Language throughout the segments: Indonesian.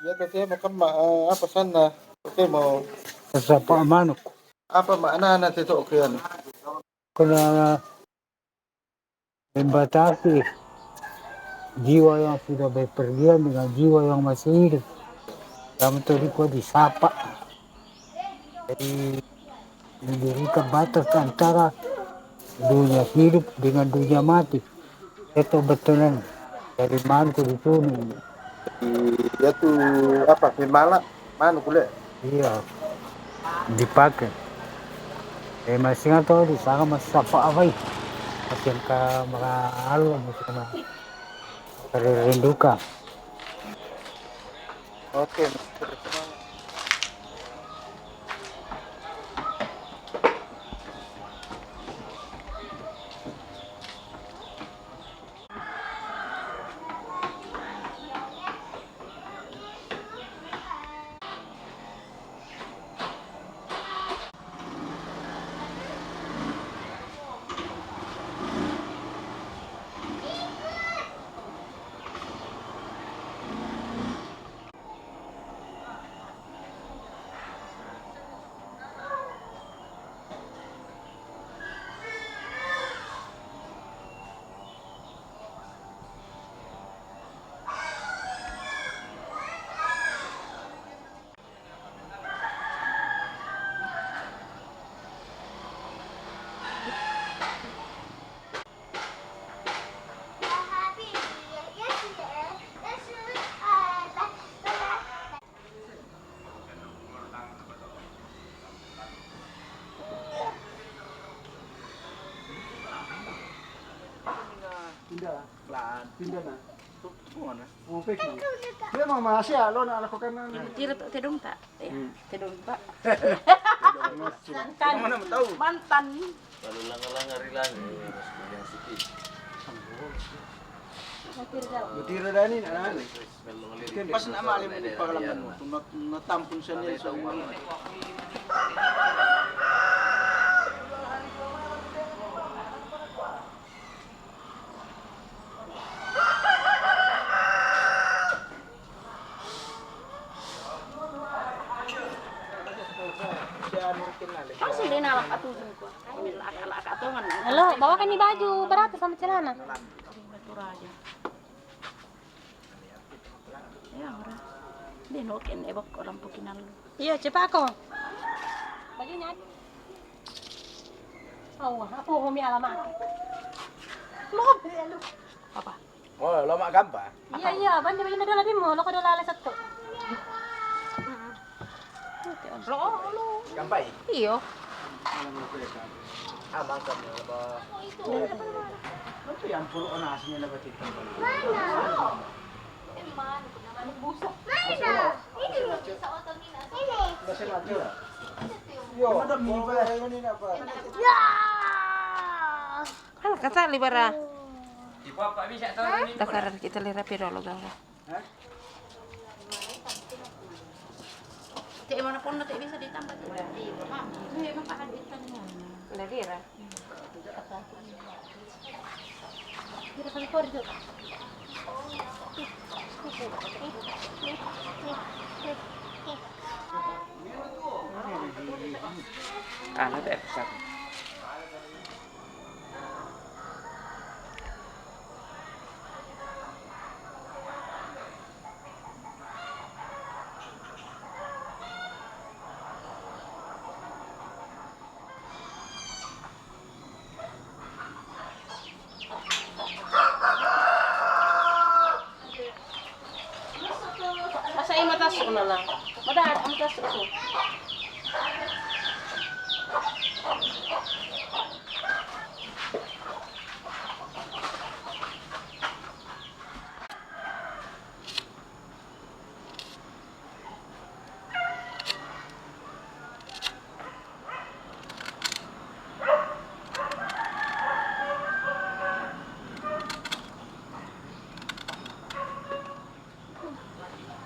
Ya tadi makan apa sana? Oke mau Sa pamanok. apa makna na tito okyan? Kuna membatasi jiwa yang sudah bepergian dengan jiwa yang masih hidup. Yang tadi kau disapa. Jadi mendirikan batas antara dunia hidup dengan dunia mati. Itu betulan dari manku di sini. Ya tu apa? Himala mana kulit? Iya, dipakai. Masih nggak tahu di sana masih apa apa ya. Masih ka mga halo masih na rinduka. Oke. Pindah na. Mana? Mau pergi. Dia mau masih lo nak lakukan ni. Tira tak tedong tak? Tedong pak. Mana mau tahu? Mantan. Lalu langgar-langgar hilang yang sikit. Butira dah ni nak ni. Pas nak malam ni pengalaman mo. Natampun siya nila sa ulo. Masih dia nak lakat tu semua. Lakat tu kan. Halo, bawakan nih baju beratus sama celana. Betul aja. Ya orang. Dia nak kena ebak orang pukinan lu. Iya, cepat aku. Bajunya. Oh, aku humi alamat. Lo lu. Apa? Oh, lama gambar. Iya, iya, bandi baju dala di mo, lo ko dala satu. Lo. Gambar. Iyo. Mangkap na ba? Ano yan? Puro onas niya na ba dito? Hal kata libara. Takaran kita lera pirolo gawa. Cek mana pun nanti bisa ditambah tidak. Iya, emang pakai ikannya. Lera. Kira kali korjo. Ano deh, Pak? Masa ima tas na lang. Madad ang tas uso.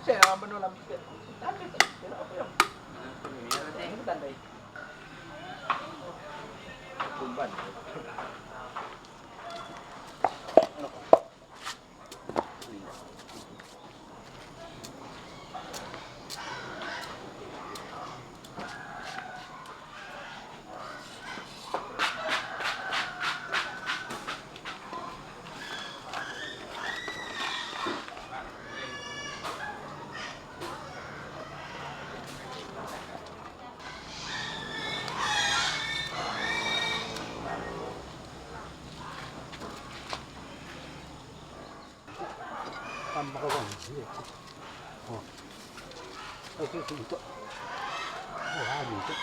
Saya naman benulang. Kumban. Itu. Wah, gitu.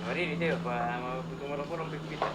Mari di sini, Pak. Mau pulang kita.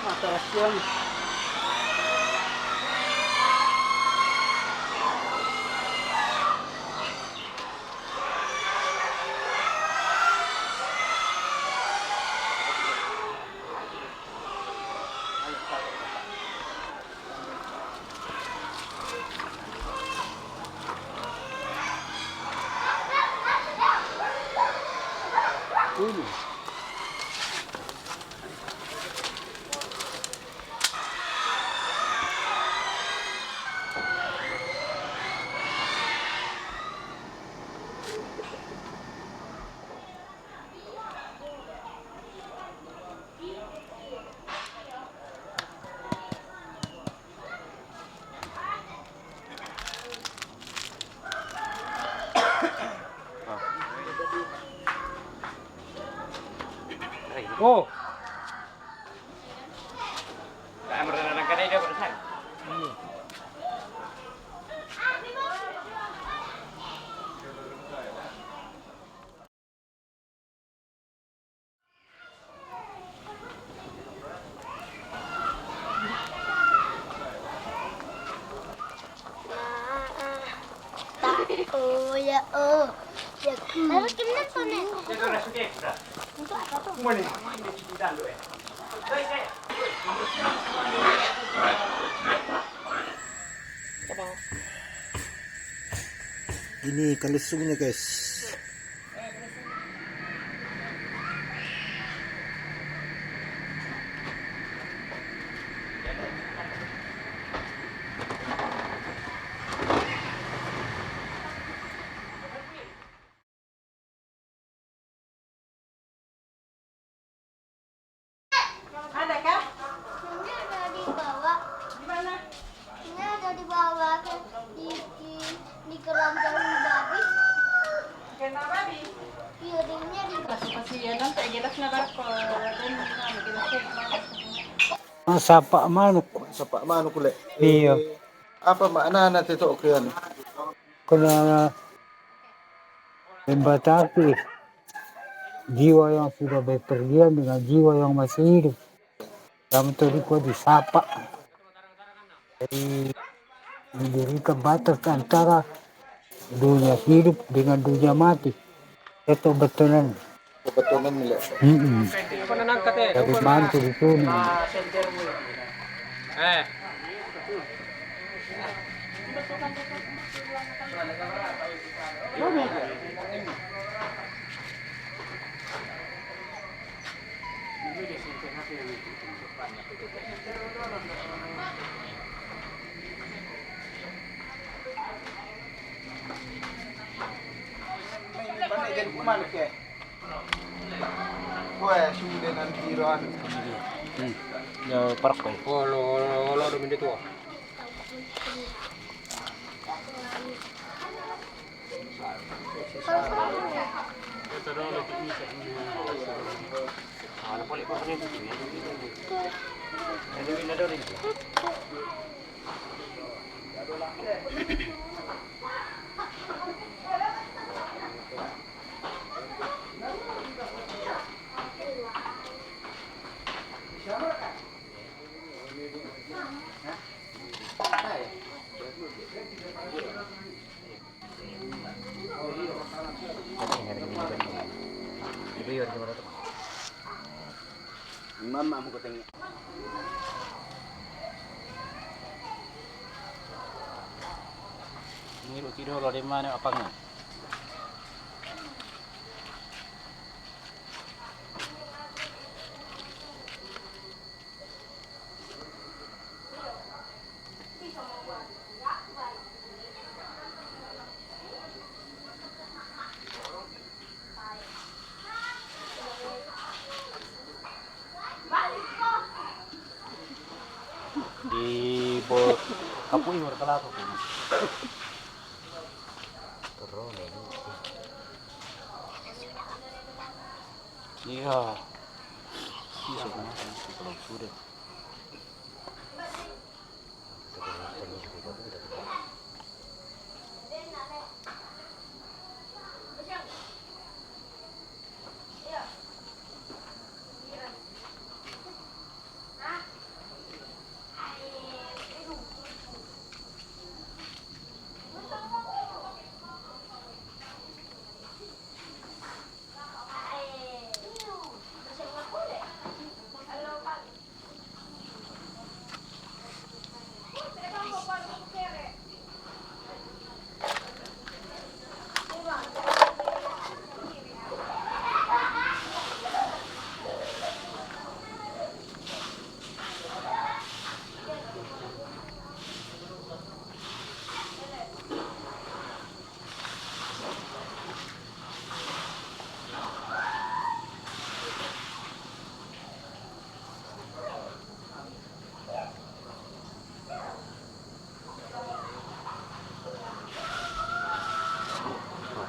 Mataras yan. Oh. Dah merenang kadai dia bersang. Oh ya oh. Ya. Harus kemen sana. Dia dah suka dah. Untuk apa tuh? Mana ni? Di dalam tu. Ini kalisungnya guys. Ada kah? Ini ada di bawah. Di mana? Ini ada di bawah kan di keranjang babi. Kenapa babi? Piringnya di Pasien kayak gelas na barko dan Sapa manuk. Sa paano kule? Iya. Apa makna na tito yan? Kena membatasi jiwa yang sudah bepergian dengan jiwa yang masih hidup. Dalam teriko disapa. Jadi diberikan batas antara dunia hidup dengan dunia mati. Itu betulan. Kebetulan nila. Dari mantu di sini. Panigan kumalik eh. Kue sudah nanti roan. Ya parak ko. Oh, lo dumi dito. Ano pala ko kanito? Ano yung nado rin? Mama mo ko tingin. Ini lu tidur lo di mana apanya? Di bawah kapui berkelapa. Iya. Iya, kalau sudah.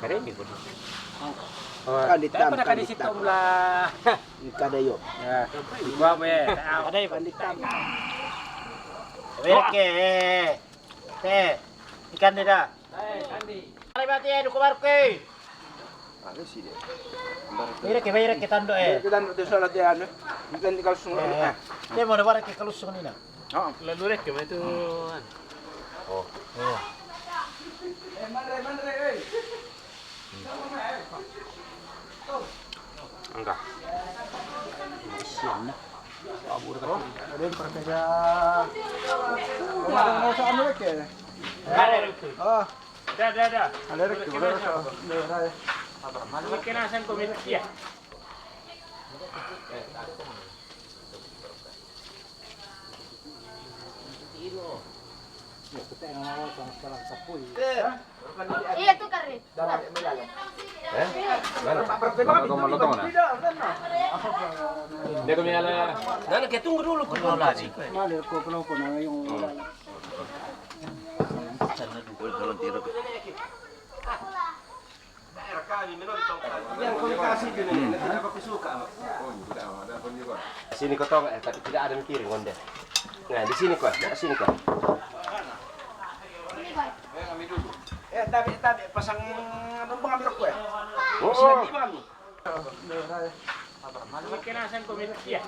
Kare ni pun. Kaditam, Pada kadi situ belah. Kadayo. Ya. Gua be. Ada Kaditam. Oke. Ikan dia. Kandi. Kali mati duku barke. Ano sih dia? Bayar ke tando Kita nanti salat dia ano. Kita tinggal sungai. Dia mau dapat ke kalusung ni na. Oh. Lalu rek ke itu. Oh. Mandre. Enggak. Sian na. Abur ka. Ada yang perkaya. Mau sa ano rek eh? Ada rek. Oh, Dah. ada rek. Wala sa. Ada. Masuk ke nasan komiti ya. Iya tuh kare. Nana kita tunggu dulu ke lagi. Mana ko na yung Yang komunikasi din eh, tidak apa suka. Sini kau tahu tapi tidak ada mikirin konde. Nah di sini kau, di sini kau. Tabi pasang ano bang ambil ko eh. Oh. Sinabi mo. Masuk ke nasan komiti ya.